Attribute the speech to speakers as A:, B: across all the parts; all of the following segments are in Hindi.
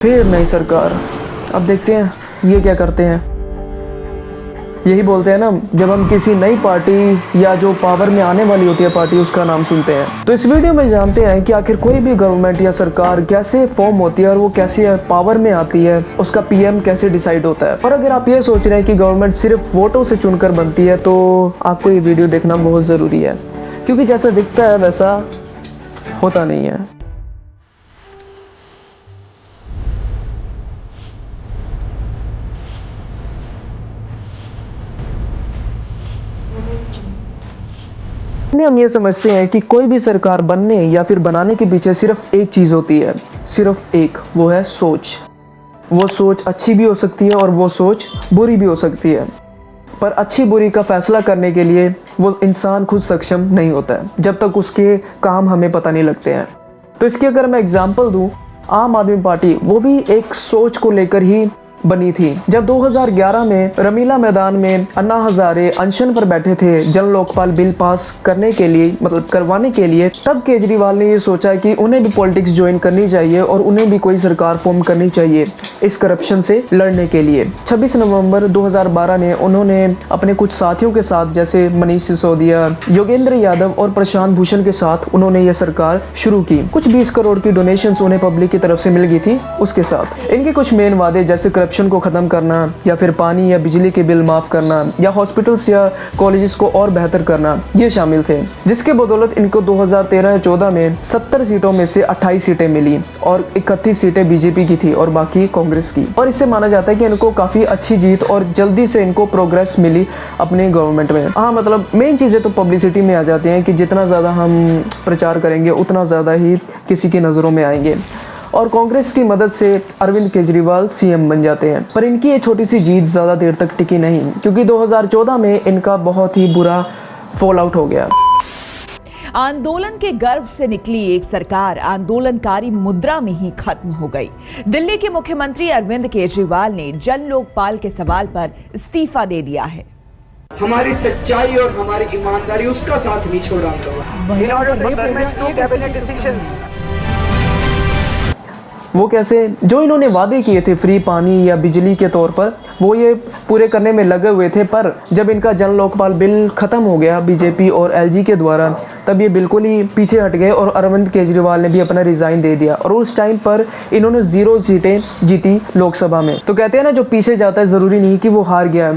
A: फिर नई सरकार। अब देखते हैं ये क्या करते हैं। यही बोलते हैं ना, जब हम किसी नई पार्टी या जो पावर में आने वाली होती है पार्टी, उसका नाम सुनते हैं। तो इस वीडियो में जानते हैं कि आखिर कोई भी गवर्नमेंट या सरकार कैसे फॉर्म होती है और वो कैसे पावर में आती है, उसका पीएम कैसे डिसाइड होता है। और अगर आप ये सोच रहे हैं कि गवर्नमेंट सिर्फ वोटों से चुनकर बनती है, तो आपको ये वीडियो देखना बहुत ज़रूरी है, क्योंकि जैसा दिखता है वैसा होता नहीं है। हम ये समझते हैं कि कोई भी सरकार बनने या फिर बनाने के पीछे सिर्फ एक चीज़ होती है, सिर्फ एक, वो है सोच। वो सोच अच्छी भी हो सकती है और वो सोच बुरी भी हो सकती है, पर अच्छी बुरी का फैसला करने के लिए वो इंसान खुद सक्षम नहीं होता है जब तक उसके काम हमें पता नहीं लगते हैं। तो इसकी अगर मैं एग्जांपल दूं, आम आदमी पार्टी वो भी एक सोच को लेकर ही बनी थी। जब 2011 में रमीला मैदान में अन्ना हजारे अनशन पर बैठे थे जन लोकपाल बिल पास करने के लिए, मतलब करवाने के लिए, तब केजरीवाल ने ये सोचा कि उन्हें भी पॉलिटिक्स ज्वाइन करनी चाहिए और उन्हें भी कोई सरकार फॉर्म करनी चाहिए इस करप्शन से लड़ने के लिए। 26 नवंबर 2012 ने उन्होंने अपने कुछ साथियों के साथ, जैसे मनीष सिसोदिया, योगेंद्र यादव और प्रशांत भूषण के साथ उन्होंने ये सरकार शुरू की। कुछ 20 करोड़ की डोनेशंस उन्हें पब्लिक की तरफ से मिल गई थी। उसके साथ इनके कुछ मेन वादे, जैसे करप्शन को खत्म करना, या फिर पानी या बिजली के बिल माफ करना, या हॉस्पिटल्स या कॉलेजेस को और बेहतर करना, ये शामिल थे। जिसके बदौलत इनको 2013 या 14 में 70 सीटों में से 28 सीटें मिली और 31 सीटें बीजेपी की थी और बाकी कांग्रेस की। और इससे माना जाता है कि इनको काफी अच्छी जीत और जल्दी से इनको प्रोग्रेस मिली अपने गवर्नमेंट में। हाँ, मतलब मेन चीजें तो पब्लिसिटी में आ जाती हैं कि जितना ज्यादा हम प्रचार करेंगे उतना ज्यादा ही किसी की नजरों में आएंगे। और कांग्रेस की मदद से अरविंद केजरीवाल सीएम बन जाते हैं। पर इनकी ये छोटी सी जीत ज़्यादा देर तक टिकी नहीं, क्योंकि 2014 में इनका बहुत ही बुरा फॉल आउट हो गया।
B: आंदोलन के गर्व से निकली एक सरकार आंदोलनकारी मुद्रा में ही खत्म हो गई। दिल्ली के मुख्यमंत्री अरविंद केजरीवाल ने जन लोकपाल के सवाल पर इस्तीफा दे दिया है।
C: हमारी सच्चाई और हमारी ईमानदारी, उसका साथ नहीं छोड़ा हम।
A: वो कैसे? जो इन्होंने वादे किए थे फ्री पानी या बिजली के तौर पर, वो ये पूरे करने में लगे हुए थे। पर जब इनका जन लोकपाल बिल खत्म हो गया बीजेपी और एलजी के द्वारा, तब ये बिल्कुल ही पीछे हट गए और अरविंद केजरीवाल ने भी अपना रिजाइन दे दिया। और उस टाइम पर इन्होंने 0 सीटें जीती लोकसभा में। तो कहते हैं ना, जो पीछे जाता है ज़रूरी नहीं कि वो हार गया।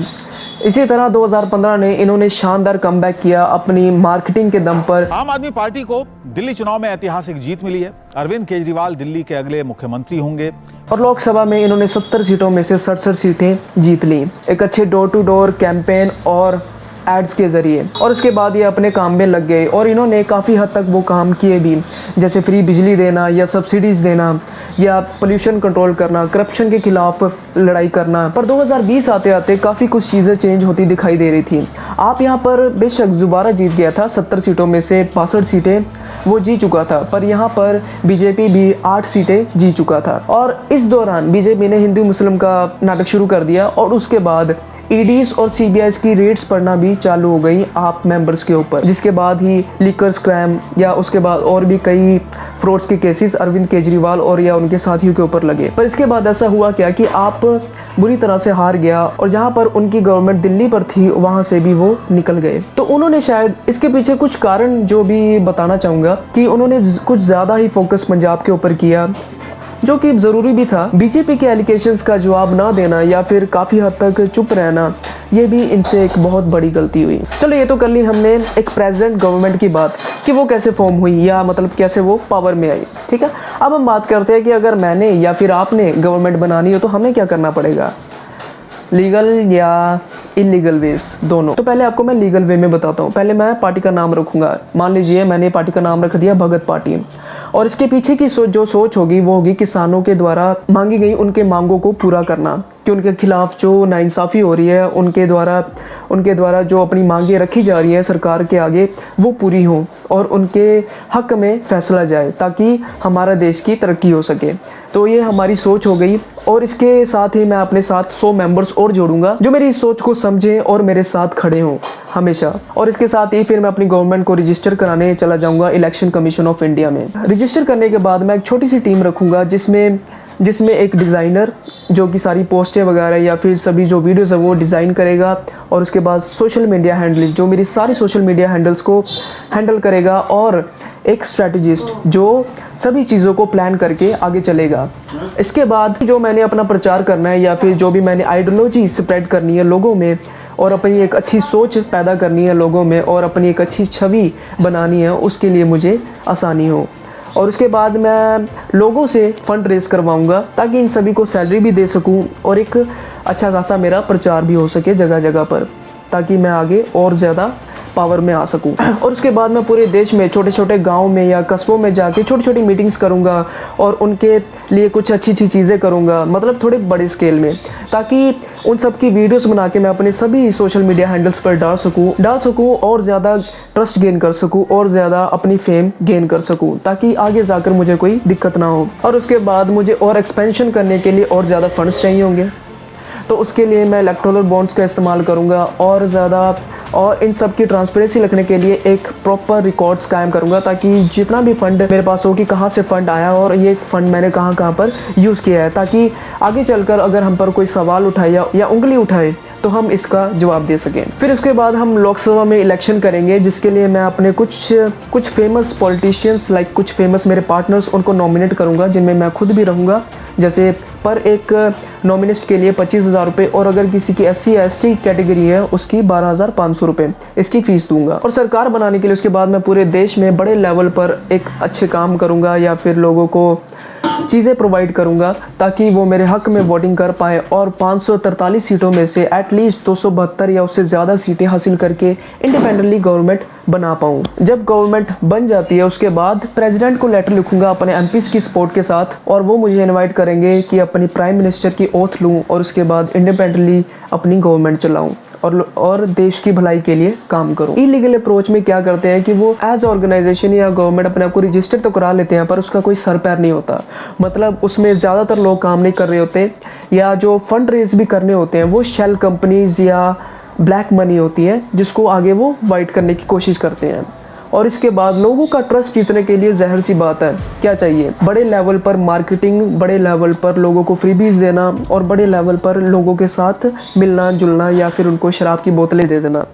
A: इसी तरह 2015 ने इन्होंने शानदार कमबैक किया अपनी मार्केटिंग के दम पर।
D: आम आदमी पार्टी को दिल्ली चुनाव में ऐतिहासिक जीत मिली है। अरविंद केजरीवाल दिल्ली के अगले मुख्यमंत्री होंगे।
A: और लोकसभा में इन्होंने 70 सीटों में से 67 सीटें जीत ली, एक अच्छे डोर टू डोर कैंपेन और एड्स के जरिए। और उसके बाद ये अपने काम में लग गए और इन्होंने काफ़ी हद तक वो काम किए भी, जैसे फ्री बिजली देना या सब्सिडीज़ देना या पोल्यूशन कंट्रोल करना, करप्शन के खिलाफ लड़ाई करना। पर 2020 आते आते काफ़ी कुछ चीज़ें चेंज होती दिखाई दे रही थी। आप यहाँ पर बेशक दोबारा जीत गया था, 70 सीटों में से 62 सीटें वो जीत चुका था, पर यहाँ पर बीजेपी भी 8 सीटें जीत चुका था। और इस दौरान बीजेपी ने हिंदू मुस्लिम का नाटक शुरू कर दिया और उसके बाद ईडीज और सीबीआईज की रेड्स पड़ना भी चालू हो गई आप मेंबर्स के ऊपर, जिसके बाद ही लिकर स्कैम या उसके बाद और भी कई फ्रॉड्स के केसेस अरविंद केजरीवाल और या उनके साथियों के ऊपर लगे। पर इसके बाद ऐसा हुआ क्या कि आप बुरी तरह से हार गया और जहां पर उनकी गवर्नमेंट दिल्ली पर थी वहां से भी वो निकल गए। तो उन्होंने शायद इसके पीछे कुछ कारण जो भी बताना चाहूँगा कि उन्होंने कुछ ज़्यादा ही फोकस पंजाब के ऊपर किया, जो कि ज़रूरी भी था। बीजेपी के एलिगेशंस का जवाब ना देना या फिर काफ़ी हद तक चुप रहना, ये भी इनसे एक बहुत बड़ी गलती हुई। चलो, ये तो कर ली हमने एक प्रेजेंट गवर्नमेंट की बात कि वो कैसे फॉर्म हुई या मतलब कैसे वो पावर में आई, ठीक है। अब हम बात करते हैं कि अगर मैंने या फिर आपने गवर्नमेंट बनानी हो तो हमें क्या करना पड़ेगा, लीगल या इलीगल वेज, दोनों। तो पहले आपको मैं लीगल वे में बताता हूँ। पहले मैं पार्टी का नाम रखूँगा। मान लीजिए मैंने पार्टी का नाम रख दिया भगत पार्टी, और इसके पीछे की जो सोच होगी वो होगी किसानों के द्वारा मांगी गई उनके मांगों को पूरा करना, कि उनके खिलाफ जो नाइंसाफ़ी हो रही है उनके द्वारा जो अपनी मांगें रखी जा रही है सरकार के आगे वो पूरी हों और उनके हक में फैसला जाए, ताकि हमारा देश की तरक्की हो सके। तो ये हमारी सोच हो गई। और इसके साथ ही मैं अपने साथ 100 मेंबर्स और जोड़ूंगा जो मेरी इस सोच को समझें और मेरे साथ खड़े हों हमेशा। और इसके साथ ही फिर मैं अपनी गवर्नमेंट को रजिस्टर कराने चला जाऊंगा इलेक्शन कमीशन ऑफ इंडिया में। रजिस्टर करने के बाद मैं एक छोटी सी टीम रखूंगा जिसमें जिसमें एक डिज़ाइनर जो कि सारी पोस्टें वगैरह या फिर सभी जो वीडियोस है वो डिज़ाइन करेगा, और उसके बाद सोशल मीडिया हैंडल जो मेरी सारी सोशल मीडिया हैंडल्स को हैंडल करेगा, और एक स्ट्रैटेजिस्ट जो सभी चीज़ों को प्लान करके आगे चलेगा। इसके बाद जो मैंने अपना प्रचार करना है या फिर जो भी मैंने आइडियोलॉजी स्प्रेड करनी है लोगों में, और अपनी एक अच्छी सोच पैदा करनी है लोगों में, और अपनी एक अच्छी छवि बनानी है, उसके लिए मुझे आसानी हो। और उसके बाद मैं लोगों से फ़ंड रेज़ करवाऊंगा ताकि इन सभी को सैलरी भी दे सकूं, और एक अच्छा खासा मेरा प्रचार भी हो सके जगह जगह पर, ताकि मैं आगे और ज़्यादा पावर में आ सकूं। और उसके बाद मैं पूरे देश में छोटे छोटे गाँव में या कस्बों में जाके छोटी छोटी मीटिंग्स करूंगा, और उनके लिए कुछ अच्छी अच्छी चीज़ें करूंगा, मतलब थोड़े बड़े स्केल में, ताकि उन सब की वीडियोस बना के मैं अपने सभी सोशल मीडिया हैंडल्स पर डाल सकूं और ज़्यादा ट्रस्ट गेन कर सकूं, और ज़्यादा अपनी फेम गेन कर सकूं, ताकि आगे जाकर मुझे कोई दिक्कत ना हो। और उसके बाद मुझे और एक्सपेंशन करने के लिए और ज़्यादा फंड्स चाहिए होंगे, तो उसके लिए मैं इलेक्टोरल बॉन्ड्स का इस्तेमाल करूँगा, और ज़्यादा और इन सब की ट्रांसपेरेंसी रखने के लिए एक प्रॉपर रिकॉर्ड्स कायम करूँगा, ताकि जितना भी फ़ंड मेरे पास हो कि कहाँ से फ़ंड आया और ये फ़ंड मैंने कहाँ कहाँ पर यूज़ किया है, ताकि आगे चलकर अगर हम पर कोई सवाल उठाए या उंगली उठाए तो हम इसका जवाब दे सकें। फिर उसके बाद हम लोकसभा में इलेक्शन करेंगे, जिसके लिए मैं अपने कुछ फेमस पॉलिटिशियंस लाइक कुछ फेमस मेरे पार्टनर्स उनको नॉमिनेट करूँगा, जिनमें मैं खुद भी रहूँगा। जैसे पर एक नॉमिनिस्ट के लिए 25,000 रुपये, और अगर किसी की SC या ST कैटेगरी है उसकी 12,500 रुपये इसकी फ़ीस दूंगा। और सरकार बनाने के लिए उसके बाद मैं पूरे देश में बड़े लेवल पर एक अच्छे काम करूंगा, या फिर लोगों को चीज़ें प्रोवाइड करूंगा ताकि वो मेरे हक में वोटिंग कर पाए, और 543 सीटों में से एटलीस्ट 272 या उससे ज़्यादा सीटें हासिल करके इंडिपेंडेंटली गवर्नमेंट बना पाऊँ। जब गवर्नमेंट बन जाती है उसके बाद प्रेसिडेंट को लेटर लिखूंगा अपने MPs की सपोर्ट के साथ, और वो मुझे इनवाइट करेंगे कि अपनी प्राइम मिनिस्टर की ओथ लूँ, और उसके बाद इंडिपेंडेंटली अपनी गवर्नमेंट चलाऊँ और देश की भलाई के लिए काम करूं। इलीगल अप्रोच में क्या करते हैं कि वो एज ऑर्गेनाइजेशन या गवर्नमेंट अपने आप को रजिस्टर तो करा लेते हैं, पर उसका कोई सर पैर नहीं होता। मतलब उसमें ज़्यादातर लोग काम नहीं कर रहे होते, या जो फंड रेज भी करने होते हैं वो शेल कंपनीज या ब्लैक मनी होती है, जिसको आगे वो वाइट करने की कोशिश करते हैं। और इसके बाद लोगों का ट्रस्ट जीतने के लिए जहर सी बात है, क्या चाहिए? बड़े लेवल पर मार्केटिंग, बड़े लेवल पर लोगों को फ्रीबीज देना, और बड़े लेवल पर लोगों के साथ मिलना जुलना, या फिर उनको शराब की बोतलें दे देना।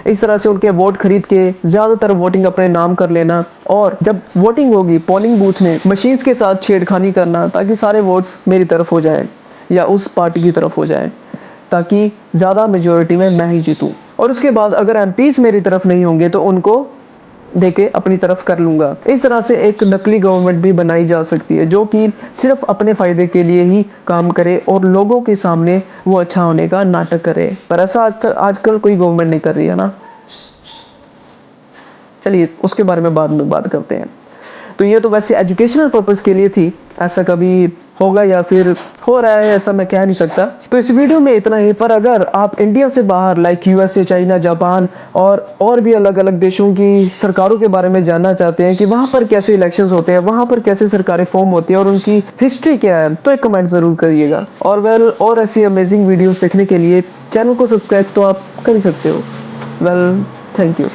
A: इस तरह से उनके वोट खरीद के ज़्यादातर वोटिंग अपने नाम कर लेना, और जब वोटिंग होगी पोलिंग बूथ में मशीन्स के साथ छेड़खानी करना, ताकि सारे वोट्स मेरी तरफ हो जाएं या उस पार्टी की तरफ हो जाएं, ताकि ज़्यादा मेजॉरिटी में मैं ही जीतूँ। और उसके बाद अगर MPs मेरी तरफ नहीं होंगे तो उनको देके अपनी तरफ कर लूँगा। इस तरह से एक नकली गवर्नमेंट भी बनाई जा सकती है, जो कि सिर्फ अपने फ़ायदे के लिए ही काम करे और लोगों के सामने वो अच्छा होने का नाटक करे। पर ऐसा आजकल कोई गवर्नमेंट नहीं कर रही है ना। चलिए उसके बारे में बाद में बात करते हैं। तो ये तो वैसे एजुकेशनल पर्पज़ के लिए थी, ऐसा कभी होगा या फिर हो रहा है ऐसा मैं कह नहीं सकता। तो इस वीडियो में इतना ही। पर अगर आप इंडिया से बाहर लाइक USA, चाइना, जापान और भी अलग अलग देशों की सरकारों के बारे में जानना चाहते हैं कि वहाँ पर कैसे इलेक्शंस होते हैं, वहाँ पर कैसे सरकारें फॉर्म होती है और उनकी हिस्ट्री क्या है, तो एक कमेंट ज़रूर करिएगा। और ऐसी अमेजिंग वीडियोज़ देखने के लिए चैनल को सब्सक्राइब तो आप कर ही सकते हो। Thank you.